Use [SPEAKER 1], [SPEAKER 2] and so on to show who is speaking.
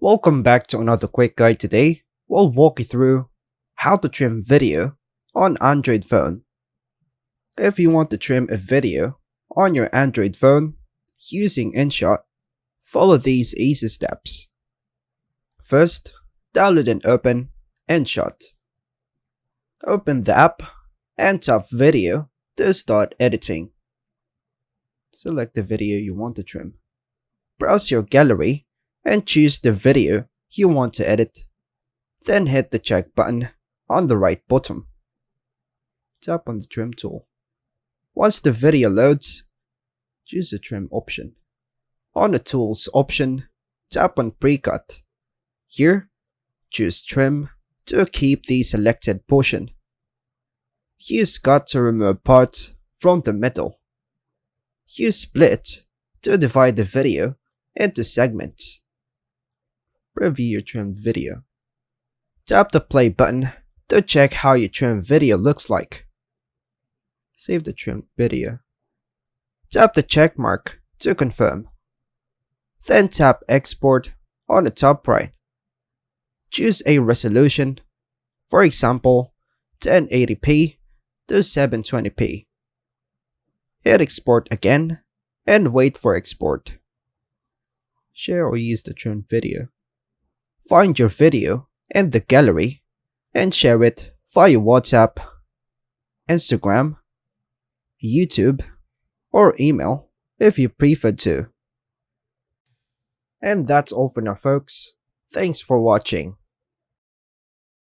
[SPEAKER 1] Welcome back to another quick guide. Today, we'll walk you through how to trim video on Android phone. If you want to trim a video on your Android phone using InShot, follow these easy steps. First, download and open InShot. Open the app and tap Video to start editing. Select the video you want to trim. Browse your gallery and choose the video you want to edit. Then hit the check button on the right bottom. Tap on the trim tool. Once the video loads, choose the trim option. On the tools option, tap on precut. Here, choose trim to keep the selected portion. Use cut to remove parts from the middle. Use split to divide the video into segments. Preview your trimmed video. Tap the play button to check how your trimmed video looks like. Save the trimmed video. Tap the check mark to confirm. Then tap export on the top right. Choose a resolution, for example 1080p to 720p. Hit export again and wait for export. Share or use the trimmed video. Find your video in the gallery and share it via WhatsApp, Instagram, YouTube, or email if you prefer to. And that's all for now, folks. Thanks for watching.